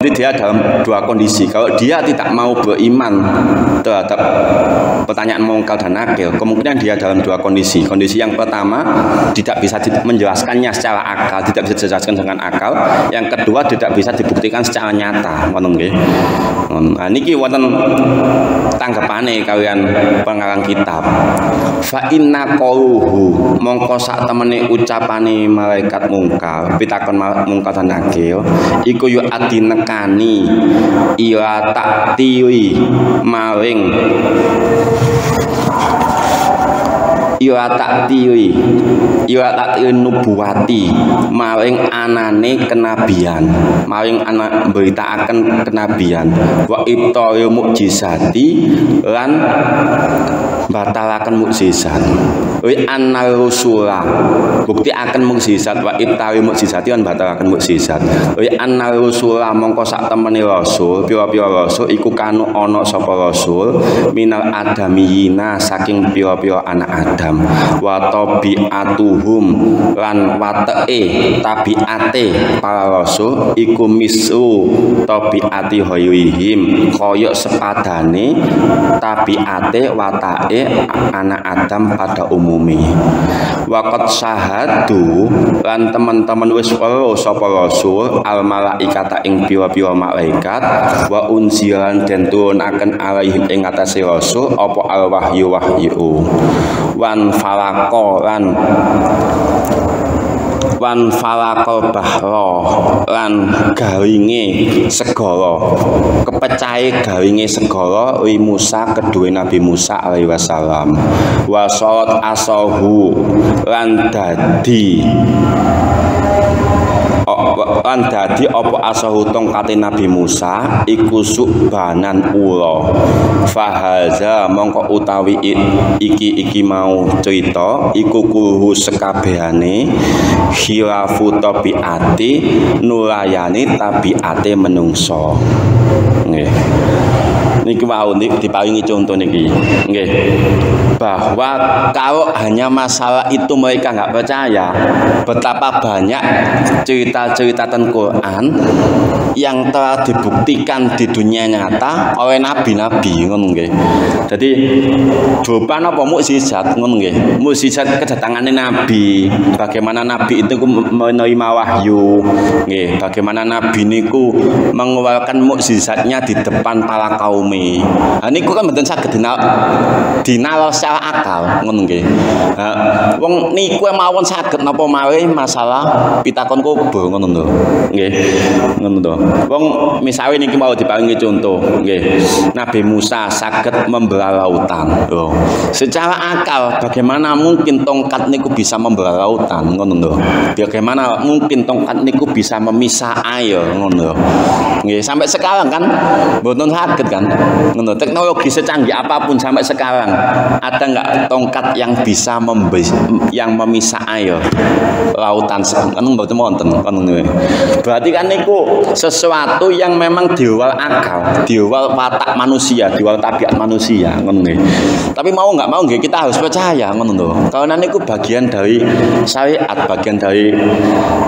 Jadi dia dalam dua kondisi. Kalau dia tidak mau beriman terhadap pertanyaan mungkar dan nakir, kemungkinan dia dalam dua kondisi. Kondisi yang pertama, tidak bisa menjelaskannya secara akal, tidak bisa dijelaskan dengan akal. Yang kedua, tidak bisa dibuktikan secara nyata. Nah, niki wonten tanggepane kalian pengarang kitab. Fa inna qauluhu mongko sak temene ucapane malaikat mungkar, pitakon mungkar dan nakir, iku yu adinekani ila taktiwi maring ila taktiwi nubuwati maring anane kenabian, maring anak beritakan kenabian, wa ibtal mukjizati lan batalaken mukjizat. Wi annal rusula bukti akan mukjizat, wa ibtal mukjizati lan batalaken mukjizat. Wi annal rusula mongko sak temene rasul, pira-pira rasul iku kanu ana sapa rasul minal adamiyina saking pira-pira anak Adam, wa tabiatuhum lan wateke tabiate para rasul iku misu tabiati ghairihim, kaya sepadane tabiate watake anak Adam pada umumnya. Waqat syahadu lan teman-teman wis weruh sapa rasul al malaikata ing pira-pira malaikat, wa unzilan den turunaken alaihim ing atase rasul apa al wahyu wan falakol bahro lan garinge segara, kepecahe garinge segara wi Musa kedue Nabi Musa alaihi wasallam, wa salat asahu lan dadi apa asahu tongkate Nabi Musa iku subhanan ula. Fahaza mongko utawi iki mau cerita iku kuhu sekabehane khilafu tabiati nulayani tabiate menungso. Nggih. Niki wau diparingi contoh niki. Nggih. Bahwa kalau hanya masalah itu mereka nggak percaya, betapa banyak cerita-cerita tentang Quran yang telah dibuktikan di dunia nyata oleh nabi-nabi, ngono nggih. Jadi berupa apa mukjizat, ngono nggih. Mukjizat kedatangannya nabi, bagaimana nabi itu menerima wahyu, nggih. Bagaimana nabi niku mengeluarkan mukjizatnya di depan para kaumi. Nah, niku kan mboten saged dinal secara akal, ngono nggih. Wong niku mawon saged napa malih masalah pitakon kubur, ngono lho. Nggih. Ngono to. Wong misale niki mau diparingi contoh, nggih. Nabi Musa saged membelah lautan. Lho. Secara akal bagaimana mungkin tongkat niku bisa membelah lautan, ngono lho. Bagaimana mungkin tongkat niku bisa memisah air, ngono lho. Nggih, sampai sekarang kan mboten saged kan. Ngono. Teknologi secanggih apapun sampai sekarang ada enggak tongkat yang bisa memisah air lautan? Kan mboten wonten, ngono. Berarti kan niku sesuatu yang memang diwal akal, diwal watak manusia, diwal tabiat manusia, ngono nggih. Tapi mau enggak mau nggih kita harus percaya, ngono lho. Karena niku bagian dari syariat, bagian dari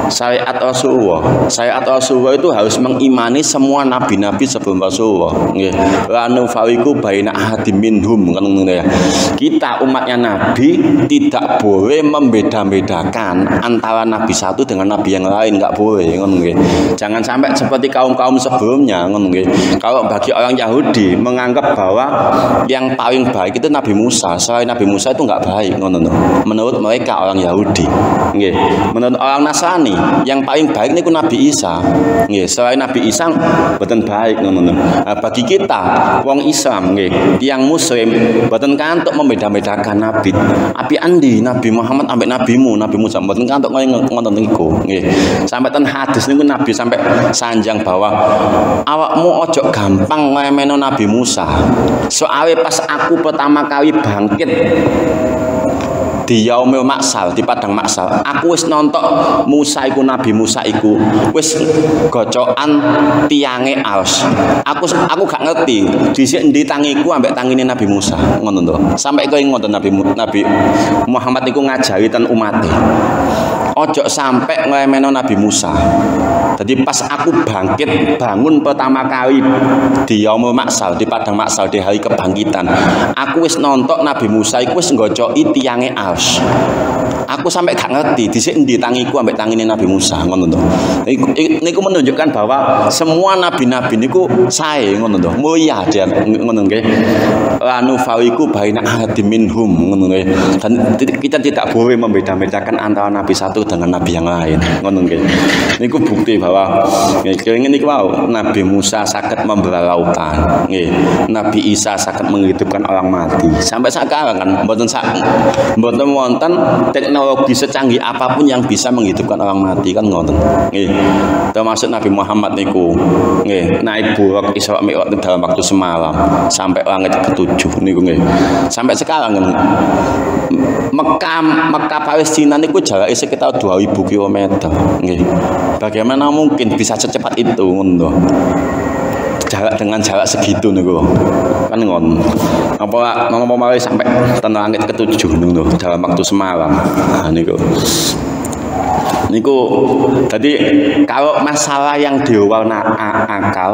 syariat Rasulullah. Syariat Rasulullah itu harus mengimani semua nabi-nabi sebelum Rasulullah, nggih. La nufariqu baina ahadim minhum, ngono ya. Kita umatnya nabi tidak boleh membeda-bedakan antara nabi satu dengan nabi yang lain, enggak boleh, ngono nggih. Jangan sampai seperti kaum-kaum sebelumnya, ngono nggih. Kalau bagi orang Yahudi menganggap bahwa yang paling baik itu Nabi Musa, selain Nabi Musa itu enggak baik, ngono. Menurut mereka orang Yahudi, nggih. Menurut orang Nasrani, yang paling baik niku Nabi Isa, nggih. Selain Nabi Isa mboten baik, ngono. Nah, bagi kita wong Islam, nggih, yang muslim mboten kantuk membeda-bedakan nabi. Api andi Nabi Muhammad ambek nabimu, Nabi Musa mboten kantuk ngoten niku, nggih. Sampai ten hadis niku Nabi sampai sanjang bahwa awakmu ojo gampang ngemeno Nabi Musa. Soalnya pas aku pertama kali bangkit di yaumil maksal, di padang maksal. Aku wis nontok Musa iku, Nabi Musa iku wis gocokan tiange Aus. Aku gak ngerti dhisik endi tangiku ambek tangine Nabi Musa, ngono to. Sampai kowe ngoten Nabi Muhammad iku ngajari ten umate. Ojo sampai ngemeno Nabi Musa. Jadi pas aku bangkit bangun pertama kali di yaumul maksal, di padang maksal, di hari kebangkitan, aku wis nontok Nabi Musa iku wis nggocoki tiange Aus. Aku sampai gak ngerti dhisik endi tangiku ambek tangine Nabi Musa, ngono to. Niku menunjukkan bahwa semua nabi-nabi niku sae, ngono to. Mulia dia, ngono nggih. Lanu fawiku baina ahadin minhum, ngono nggih. Dan kita tidak boleh membeda-bedakan antara nabi satu dengan nabi yang lain, ngono nggih. Niku bukti bahwa nggih niku wau Nabi Musa saged membelah lautan, nggih. Nabi Isa saged menghidupkan orang mati. Sampai sekarang kan mboten wonten teknologi secanggih apapun yang bisa menghidupkan orang mati kan ngoten. Nggih. Termasuk Nabi Muhammad niku nggih naik buraq Isra Mi'raj dalam waktu semalam sampai langit ketujuh niku nggih. Sampai sekarang kan Mekah Palestina niku jarake sekitar 2000 km nggih. Bagaimana mungkin bisa secepat itu ngono. Dengan jarak segitu niku kan ngon apa malih sampai tenan langit ketujuh niku dalam waktu semalam. Nah niku tadi kalau masalah yang diwal akal,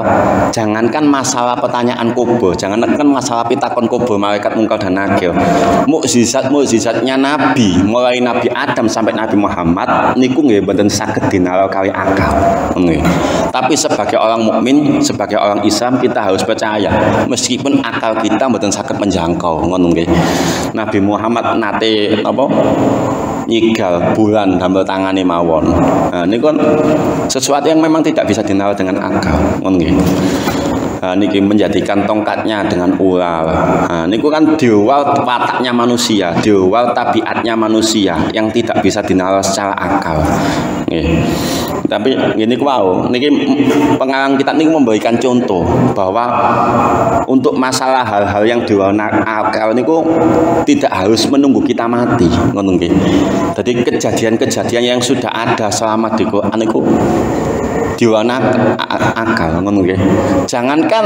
jangankan masalah pertanyaan kubur, jangankan masalah pitakon kubur malaikat mungkar dan nakir, mukjizatnya Nabi mulai Nabi Adam sampai Nabi Muhammad niku nggih mboten saged dinalar kali akal. Tapi sebagai orang mukmin, sebagai orang Islam kita harus percaya meskipun akal kita mboten saged menjangkau, ngono nggih. Nabi Muhammad nate apa nyigal bulan damel tangane mawon. Nah, ini kan sesuatu yang memang tidak bisa dinalar dengan akal, ngono nggih. Nah, niki menjadikan tongkatnya dengan ular. Nah, niku kan diwal wataknya manusia, diwal tabiatnya manusia yang tidak bisa dinalar secara akal. Nggih. Tapi gini wow, niki pengarang kita niku memberikan contoh bahwa untuk masalah hal-hal yang diwal akal niku tidak harus menunggu kita mati, ngono nggih. Jadi kejadian-kejadian yang sudah ada selama di Quran niku diwana akal, ngono nggih. Jangankan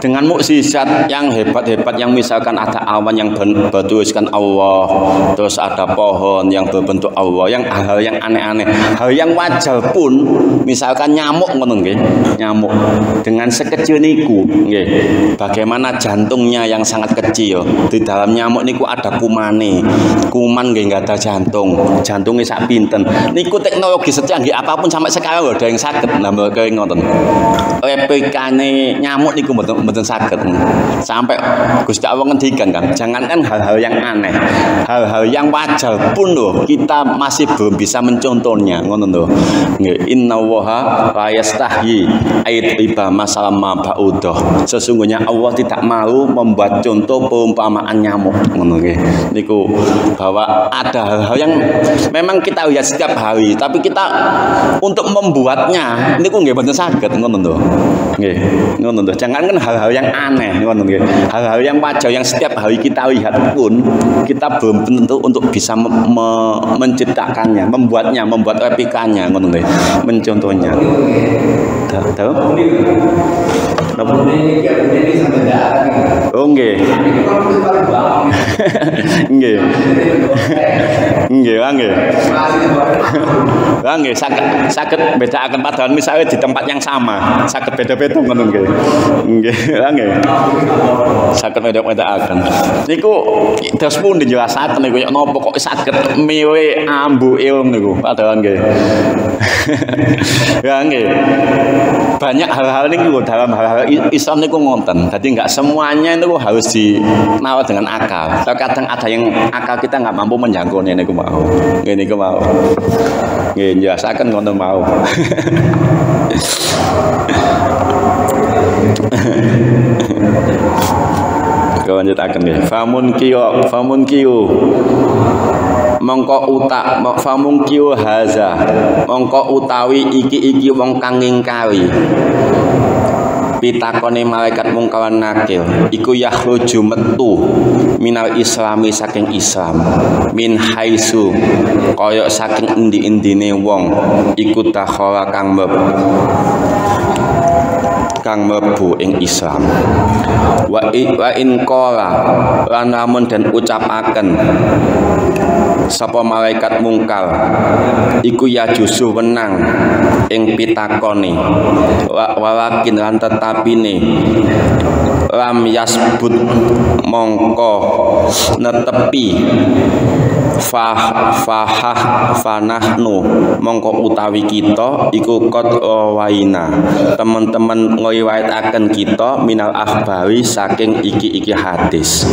dengan mukjizat yang hebat-hebat yang misalkan ada awan yang bertuliskan Allah, terus ada pohon yang berbentuk Allah, yang hal yang aneh-aneh, hal yang wajar pun, misalkan nyamuk, ngono nggih. Nyamuk dengan sekecil niku nggih. Bagaimana jantungnya yang sangat kecil. Di dalam nyamuk niku ada kumane. Kuman nggih enggak ada jantung. Jantungnya sak pinten. Niku teknologi secanggih apapun sampai sekarang loh ada yang nambah kayak ngoten. Replikane nyamuk niku mboten saged. Sampai Gusti Allah ngendikan kan, jangankan hal-hal yang aneh, hal-hal yang wajar pun loh kita masih belum bisa mencontohnya, ngono lho. Nggih, innallaha la yastahyi aidriba masalama ba'udah. Sesungguhnya Allah tidak malu membuat contoh perumpamaan nyamuk, ngono nggih. Niku bahwa ada hal-hal yang memang kita lihat setiap hari, tapi kita untuk membuatnya niku nggih mboten saged, ngono to. Nggih, ngono to. Jangankan hal-hal yang aneh, ngono nggih. Hal-hal yang wajar yang setiap hari kita lihat pun kita belum tentu untuk bisa menciptakannya, membuat replikanya, ngono nggih. Mencontohnya. Tahu? Oh nggih. Nggih. Nggih, nggih. Nggih, saged bedakaken padahal misalnya di tempat yang sama, saged beda-beda ngono nggih. Nggih, nggih. Saged beda-bedakaken. Niku terus pun dijelasaken niku napa kok saged miwe ambu ilmu niku padahal nggih. Ya nggih. Banyak hal-hal niku dalam hal-hal Islam niku ngonten. Jadi enggak semuanya itu harus dinawar dengan akal. Terkadang ada yang akal kita enggak mampu menjangkaunya niku mau. Nggih niku mau. Nggih njelasaken ngono mau. Lanjutaken nggih. Famun kiyo. Mongko utak famung kiyo haza. Mongko utawi iki wong kang ngingkari. pitakone malaikat mungkar nakir iku yakhruju metu minal islami saking Islam min haisu kaya saking endi-endine wong iku dakhala kang mlebu ing Islam wa in qala lan lamun den ucapaken sapa malaikat mungkar iku ya jusu wenang ing pitakone walakin lan tetapine lam yasbut mongko netepi fanahnu mongko utawi kita iku qad waina teman-teman ngriwayataken kita minal akhbari saking iki-iki hadis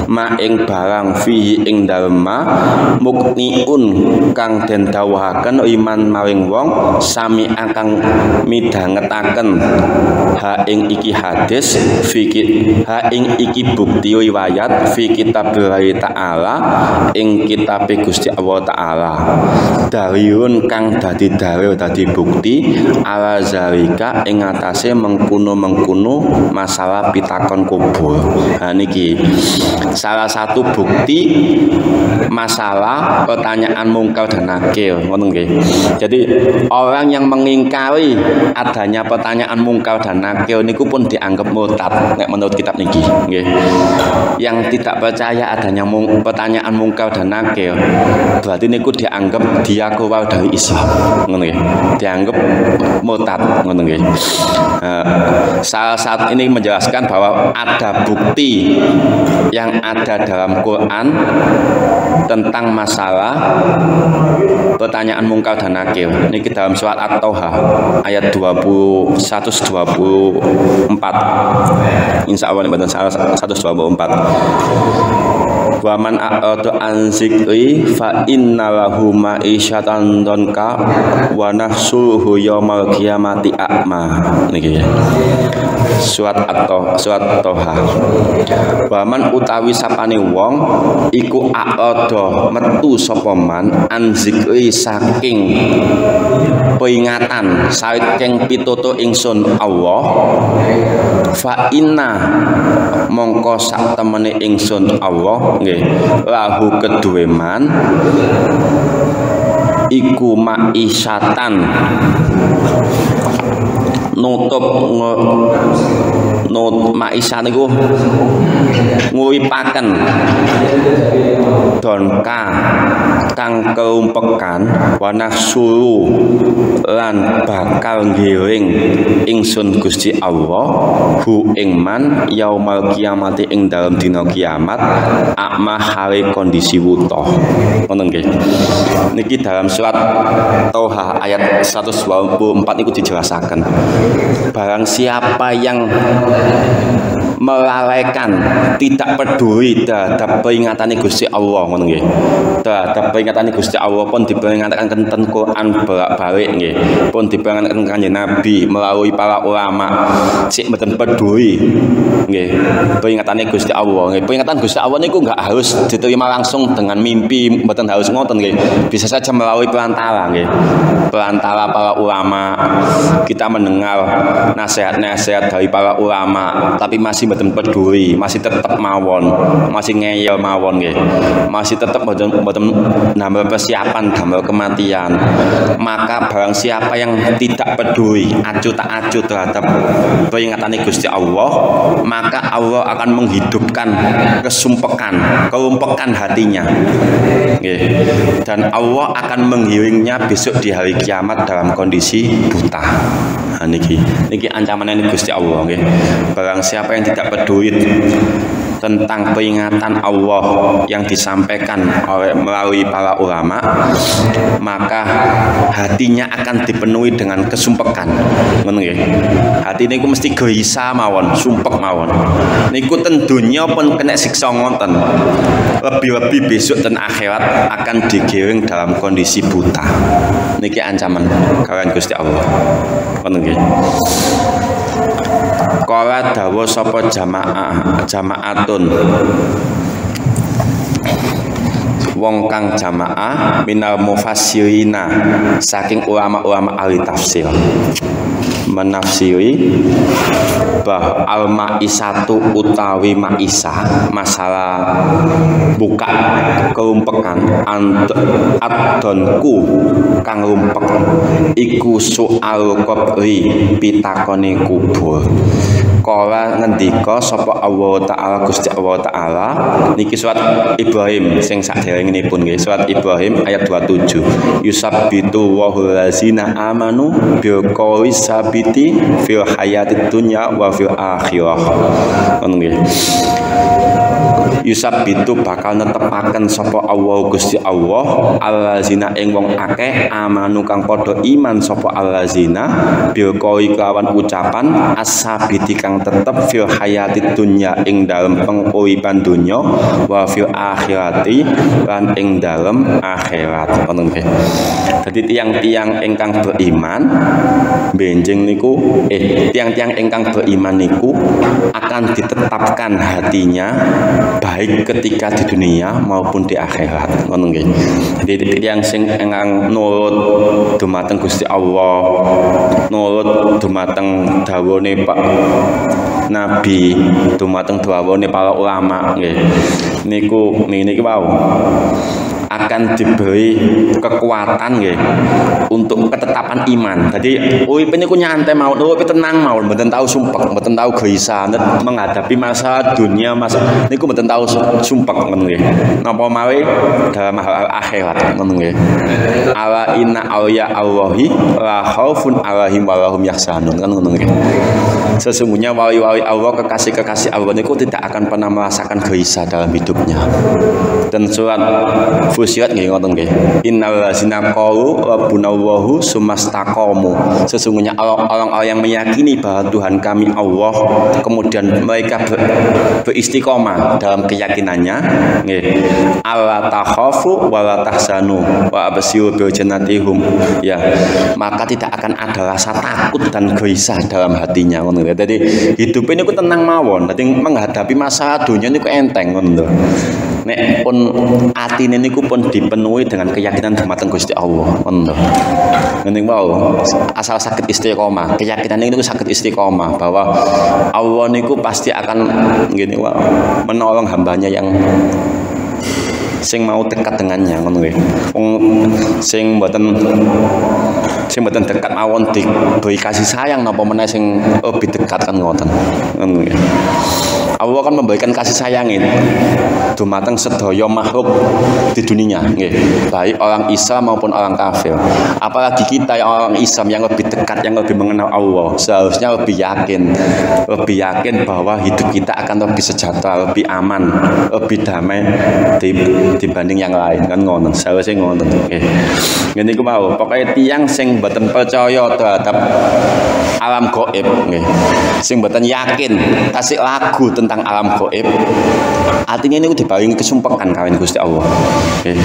ma ing barang fihi ing dalem mukniun kang den dawuhaken iman maring wong sami akang midhangetaken ha ing iki hadis ha ing iki bukti riwayat fi kitabillahi ta'ala ing kitab Gusti Allah Ta'ala dariun kang dadi dalil dadi bukti ala zalika ing atase mengkuno masalah pitakon kubur. Nah niki salah satu bukti masalah pertanyaan mungkar dan nakir ngono nggih. Jadi orang yang mengingkari adanya pertanyaan mungkar dan nakir niku pun dianggap murtad nek menurut kitab niki nggih. Yang tidak percaya adanya pertanyaan mungkar dan nakir berarti niku dianggap dia keluar dari Islam ngono nggih. Dianggap murtad ngono nggih. Salah satu ini menjelaskan bahwa ada bukti yang ada dalam Quran tentang masalah pertanyaan mungkar dan nakir. Ini dalam surat At-Tauha ayat 124. Insya Allah ini salah 124. Wa man a'rada an zikri fa inna lahu ma'isyatan donka wa nahsuruhu yaumal qiyamati a'ma. Niki ya. Surat At-Tauha. Wa man utawi sapane wong iku a'rada metu sapa man an zikri saking peringatan saking pitutur ingsun Allah fa inna mongko sak temene ingsun Allah nggih lahu keduwe man iku ma'isyatan nutup ma'isyat niku nguripaken donka kang keumpekan wanah suru lan bakal ngiring ingsun Gusti Allah hu ing man yaumal kiamati ing dalam dina kiamat akmah hale kondisi wuta ngono nggih. Niki dalam surat Tauha ayat 124 niku dijelasaken barang siapa yang melalaikan tidak peduli terhadap peringatan Gusti Allah ngono nggih. Terhadap peringatan Gusti Allah pun diperingatkan tentang Quran bolak-balik nggih. Pun diperingatkan Kanjeng Nabi melalui para ulama sik mboten peduli nggih. Peringatan Gusti Allah nggih. Peringatan Gusti Allah niku enggak harus diterima langsung dengan mimpi, mboten harus ngoten nggih. Bisa saja melalui perantara nggih. Perantara para ulama kita mendengar nasihat-nasihat dari para ulama tapi masih mboten peduli, masih tetap mawon, masih ngeyel mawon nggih. Masih tetap mboten nambah persiapan damel kematian. Maka barang siapa yang tidak peduli, acuh tak acuh terhadap peringatan Gusti Allah, maka Allah akan menghidupkan kelumpekan hatinya. Nggih. Dan Allah akan menggiringnya besok di hari kiamat dalam kondisi buta. Nah, niki ancaman Gusti Allah nggih. Barang siapa yang tidak peduli tentang peringatan Allah yang disampaikan melalui para ulama, maka hatinya akan dipenuhi dengan kesumpekan. Ngono nggih. Hati niku mesti gelisah mawon, sumpek mawon. Niku ten dunya pun kena siksa ngoten. Lebih-lebih besok dan akhirat akan digiring dalam kondisi buta. Niki ancaman kalian Gusti Allah. Ngono nggih. Kala dawa sapa jamaatun wong kang jamaah minal mufassirina saking ulama-ulama ahli tafsir. menafsiri bah al-maisatu utawi maisah masalah buka kerumpekan adonku kang rumpek iku soal qabri pitakone kubur. Kala ngendika sapa Allah Ta'ala Gusti Allah Ta'ala niki surat Ibrahim sing saderengipun nggih surat Ibrahim ayat 27 yusabbitu wahul lazina amanu bil qawli sabiti fil hayatid dunya wa fil akhirah ngono nggih yusabbitu bakal netepaken sapa Allah Gusti Allah allazina ing wong akeh amanu kang padha iman sapa allazina bil qawli kelawan ucapan as-sabiti kang tetep fil hayatid dunya ing dalem penguripan dunya wa fil akhirati lan ing dalem akhirat ngono nggih. Dadi tiang-tiang ingkang beriman benjing niku tiang-tiang ingkang beriman niku akan ditetapkan hatinya baik ketika di dunia maupun di akhirat ngono nggih. Jadi tiang sing ingkang nurut dumateng Gusti Allah, nurut dumateng dawuhne Pak Nabi, dumateng dawuhne para ulama nggih. Niku niki wau akan diberi kekuatan nggih untuk ketetapan iman. Jadi uripe niku nyantai mawon, uripe tenang mawon, mboten tahu sumpek, mboten tahu gelisah menghadapi masa dunia, masa niku mboten tahu sumpek ngono nggih. Napa mawi dalam hal akhirat ngono nggih. Ala inna awliya Allahi la khaufun alaihim wa lahum yahzanun kan ngono nggih. Sesungguhnya wali-wali Allah, kekasih-kekasih Allah niku tidak akan pernah merasakan gelisah dalam hidupnya. Dan surat Fusilat nggih ngoten nggih. Innal ladzina qalu rabbunallahu tsumastaqamu. Sesungguhnya orang-orang yang meyakini bahwa Tuhan kami Allah, kemudian mereka beristiqomah dalam keyakinannya nggih. Alla takhafu wa la tahzanu wa abshiru bil jannatihum. Ya, maka tidak akan ada rasa takut dan gelisah dalam hatinya ngono. Jadi hidup ini ku tenang mawon. Dadi menghadapi masa dunia niku enteng ngono. Nek pun atine niku pun dipenuhi dengan keyakinan dumateng Gusti Allah ngono. Ngene wae asal sakit istiqomah, keyakinan niku sakit istiqomah bahwa Allah niku pasti akan ngene wae menolong hambanya yang sing mau dekat dengannya ngono nggih. Wong sing mboten dekat mawon diberi kasih sayang napa meneh sing lebih dekat kan ngoten. Ngono nggih. Allah akan memberikan kasih sayangin dumateng sedaya makhluk di dunia nggih, baik orang Islam maupun orang kafir. Apalagi kita yang orang Islam yang lebih dekat, yang lebih mengenal Allah, seharusnya lebih yakin bahwa hidup kita akan lebih sejahtera, lebih aman, lebih damai dibanding yang lain kan ngoten. Seharusnya ngoten nggih. Ngene iku mau pokoke tiyang sing mboten percaya terhadap alam gaib nggih, sing mboten yakin tasik lagu tentang alam gaib, artinya ini dibarengi kesumpekan kawin Gusti Allah. Nggih.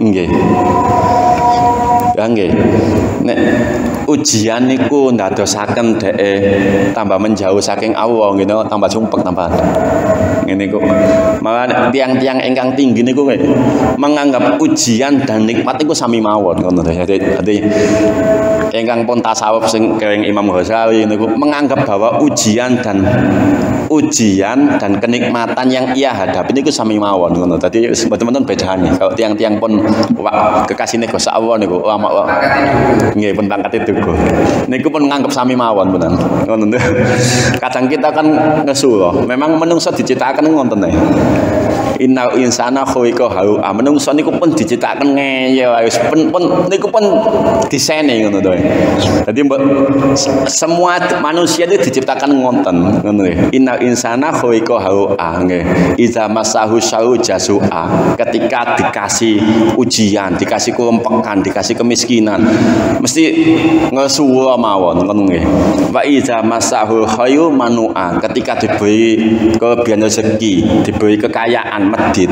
Nggih. Ya nggih. Nek ujian niku ndadosaken dheke tambah menjauh saking Allah nggih, tambah sumpek tambah. Ngene iku. Malah tiang-tiang ingkang tinggi niku menganggap ujian dan nikmat niku sami mawon ngono. Jadi ingkang pun tasawuf sing kering Imam Ghazali niku menganggap bahwa ujian dan kenikmatan yang ia hadapi niku sami mawon ngono. Dadi teman-teman bedane. Kalau tiang-tiang pun kekasihne Gusti Allah niku ulama nggih pun pangkat itu niku pun nganggep sami mawon bener. Ngono. Kadang kita kan ngesu memang menungso diciptakan ngoten ae. Innal insana khuliqa halu'a. Menungso niku pun diciptakan ngeyel wis pun niku pun disene ngono to. Dadi semua manusia itu diciptakan ngonten ngono nggih. Innal insana khuliqa halu'a nggih. Iza masahu syarru jasu'a. Ketika dikasih ujian, dikasih kelumpekan, dikasih kemiskinan, mesti ngesuwa mawon ngono nggih. Wa iza masahu khairu manu'a. Ketika diberi kelebihan rezeki, diberi kekayaan medit.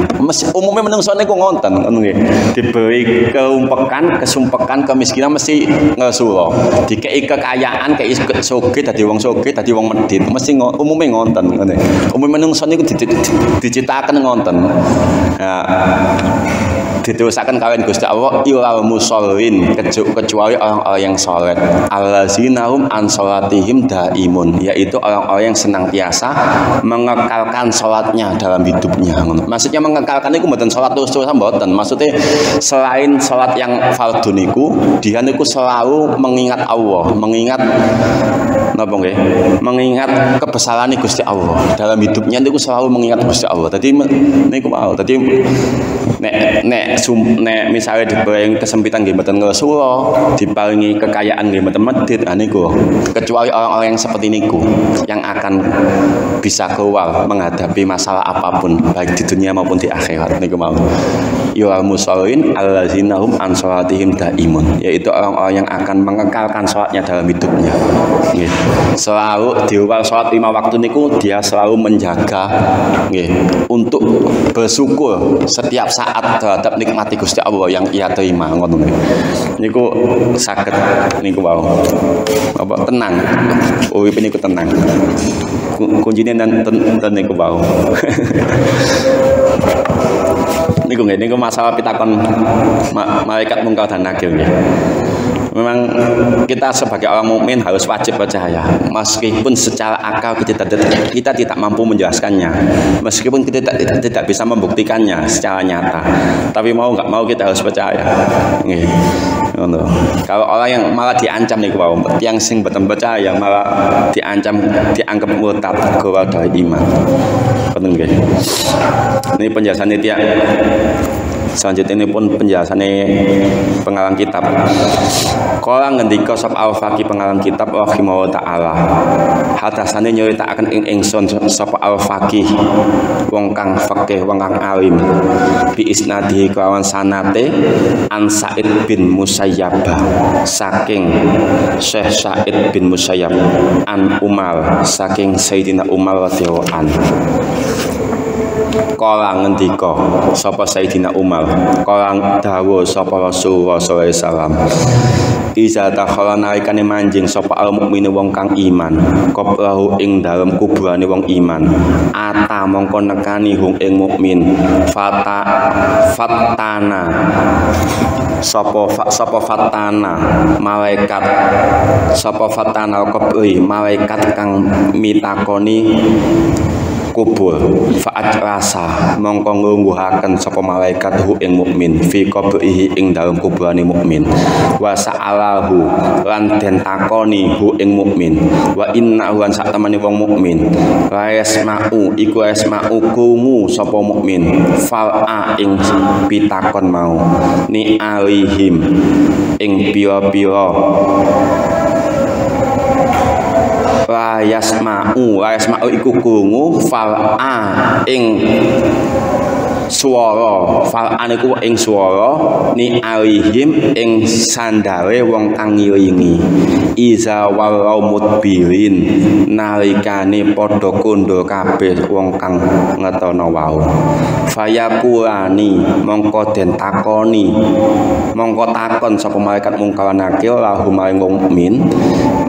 Umumnya menungso niku ngonten ngono nggih. Diberi kesumpekan, kemiskinan mesti ngesuwa. Dikei kekayaan, kei sugih dadi wong sugih, dadi wong medit. Mesti umumnya ngonten ngene. Umum menungso niku diciptaken ngonten. Ya. diterusaken kalian Gusti Allah ilal musallin kecuali orang-orang yang salat allazina hum an salatihim daimun, yaitu orang-orang yang senantiasa mengekalkan salatnya dalam hidupnya. Maksudnya mengekalkan itu mboten salat terus-terusan mboten. Maksudnya selain salat yang fardhu niku dia niku selalu mengingat Allah, mengingat napa nggih? Mengingat kebesaran Gusti Allah. Dalam hidupnya niku selalu mengingat Gusti Allah. Dadi niku mau. Dadi nek misalnya diparingi kesempitan nggih mboten ngersula, diparingi kekayaan nggih mboten medhit, niku. Kecuali orang-orang yang seperti niku yang akan bisa keluar menghadapi masalah apapun baik di dunia maupun di akhirat niku mau. Yu'al musallin allazina hum an salatihim daimun, yaitu orang-orang yang akan mengekalkan salatnya dalam hidupnya. Nggih. Selalu di luar salat 5 waktu niku dia selalu menjaga nggih untuk bersyukur setiap saat terhadap nikmati Gusti Allah yang ia terima ngono niku saged niku wau. Apa tenang. Urip niku tenang. Kuncine ten niku wau. Niku masalah pitakon malaikat mungkar dan nakir nggih. Memang kita sebagai orang mukmin harus wajib percaya, meskipun secara akal kita tidak mampu menjelaskannya, meskipun kita tidak bisa membuktikannya secara nyata, tapi mau nggak mau kita harus percaya. Nggih. Kalau orang yang malah diancam nih wow, yang sing betul percaya malah diancam, dianggap murtad, keluar dari iman. Betul nggih? Ini penjelasannya dia. Selanjutnya ini pun penjelasannya pengarang kitab. Kala ngendika sapa al-Faqih pengarang kitab rahimahullah taala. Hadasane nyritakaken ing ingsun sapa al-Faqih wong kang faqih, wong kang alim. Bi isnadi kelawan sanate an Sa'id bin Musayyab saking Syekh Sa'id bin Musayyab an Umar saking Sayyidina Umar radhiyallahu anhu. Kala ngendika sapa Sayyidina Umar, kala dawuh sapa Rasulullah sallallahu alaihi wasallam, iza takhala nalikane manjing sapa al mukmine wong kang iman, qablahu ing dalem kuburane wong iman, ata mongko nekani hung ing mukmin, fatana sapa fatana malaikat, sapa fatana qabri malaikat kang mitakoni kubur, faat rasa mongko nglungguhaken sapa malaikat hu ing mukmin fi qabrihi ing dalem kuburane mukmin, wa sa'alahu lan den takoni hu ing mukmin, wa inna wan sak temene wong mukmin la yasma'u iku yasma'u kumu sapa mukmin fal'a ing pitakon mau ni alihim ing pira-pira la yasma'u iku krungu fal'a ing swara, fal'an iku ing swara ni alihim ing sandare wong kang ngiringi, iza walau mudbirin nalikane padha kondha kabeh wong kang ngetono wau, fayaqulani mongko den takoni, mongko takon sapa malaikat mungkar nakir lahu maring wong mukmin,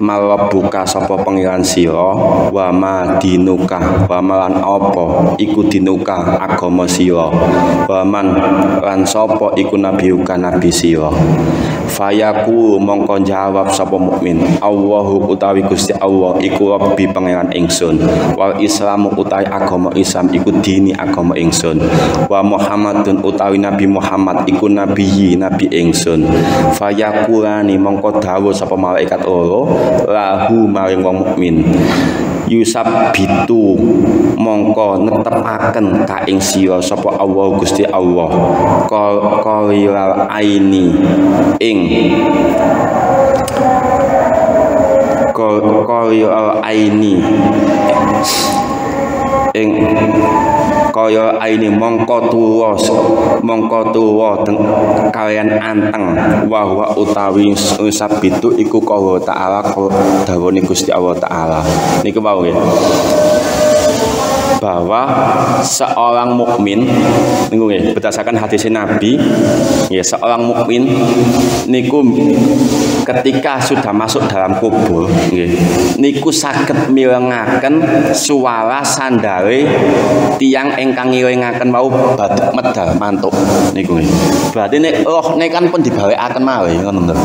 malabuka sapa pangeran sira, wa ma dinuka, wa malan apa iku dinuka agama sira, waman lan sapa iku nabiuka nabi sira. Fayaku mongko jawab sapa mukmin, Allahu utawi Gusti Allah iku Rabbi pangeran ingsun, wal Islamu utawi agama Islam iku dini agama ingsun, wa Muhammadun utawi Nabi Muhammad iku nabi ingsun. Fayakurani mongko dawuh sapa malaikat loro lahu maring wong mukmin, yusabbitu mongko netepaken ka ing sira sapa Allah Gusti Allah qalilal aini ing qalilal aini ing kaya aini mongko tuwa kalian anteng wa utawi sabitu iku kaya ta'ala dawuhing Gusti Allah taala niku mau nggih, bahwa seorang mukmin niku nggih berdasarkan hadis Nabi ya, seorang mukmin niku ketika sudah masuk dalam kubur nggih niku saged mirengaken suara sandare tiang ingkang ngiringaken wau batuk medal mantuk niku nggih. Berarti nek rohne kan pun dibawekaken malih ngono lho.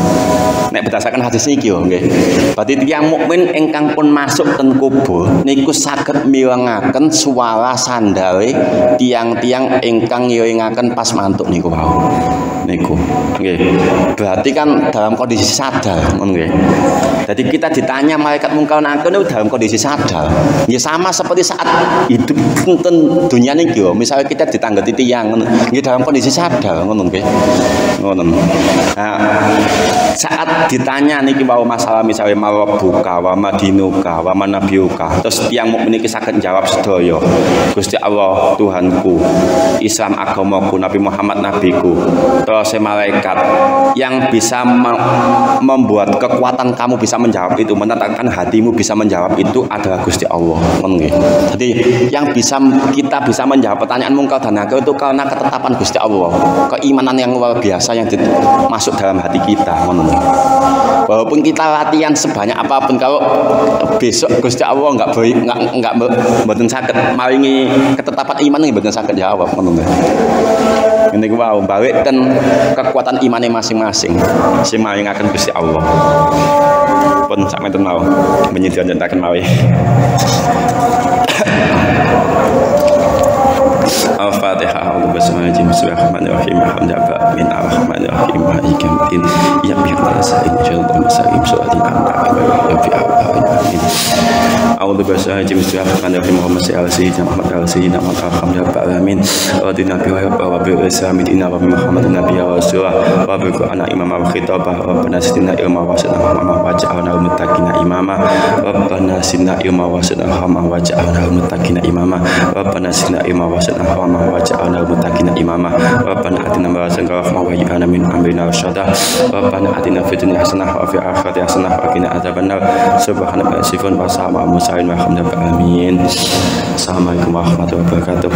Nek berdasarkan hadis niki yo nggih. Berarti tiang mukmin ingkang pun masuk ten kubur niku saged mirengaken suara sandare tiang-tiang ingkang ngiringaken pas mantuk niku wau. Niku nggih. Berarti kan dalam kondisi sadar ngono nggih. Jadi kita ditanya malaikat mungkar nakir itu dalam kondisi sadar. Ya sama seperti saat hidup tentang dunia niki yo. Misalnya kita ditanggeti tiyang ngono, nggih dalam kondisi sadar ngono nggih. Ngono. Nah, saat ditanya niki wau masalah misalnya marabuka wa madinuka wa manabiuka. Terus tiyang mukmin iki saged jawab sedaya. Gusti Allah Tuhanku, Islam agamaku, Nabi Muhammad nabiku. Terus malaikat yang bisa membuat kekuatan kamu bisa menjawab itu, menetapkan hatimu bisa menjawab itu adalah Gusti Allah. Jadi yang kita bisa menjawab pertanyaan mungkar dan nakir itu karena ketetapan Gusti Allah, keimanan yang luar biasa yang masuk dalam hati kita. Walaupun kita latihan sebanyak apapun, kalau besok Gusti Allah nggak mboten saged maringi ketetapan iman nggih mboten saged jawab ngono. Ini wow, balik dan kekuatan imannya masing-masing sing maringaken Gusti Allah. Pun sakmenten mau menyediakan mawi. Al-Fatihah. A'udzu billahi Bismillahirrahmanirrahim. Alhamdulillahi min arrahmanirrahim. Maliki yaumiddin. Iyyaka nasta'in ihdinas siratal mustaqim. A'udzu billahi Bismillahirrahmanirrahim. Muhammad sayyidina Muhammad alhamdulillahi alamin. Wa dinabi wa bil islam inna wa Muhammadun nabiyya wa rasulullah wa bil qur'ana imama wa khitabah wa banasina ilma wa sadaqah wa ja'alna muttaqina imama wa banasina ilma wa sadaqah wa ja'alna muttaqina imama wa banasina ilma wa sadaqah wa ja'alna muttaqina imama Rabbana atina ma rahmah wa hibana min amrina rasyada Rabbana atina fid dunya hasanah wa fil akhirati hasanah wa qina adzabannar subhanaka sifun wa salamun mursalin walhamdulillahi alamin. Assalamualaikum warahmatullahi wabarakatuh.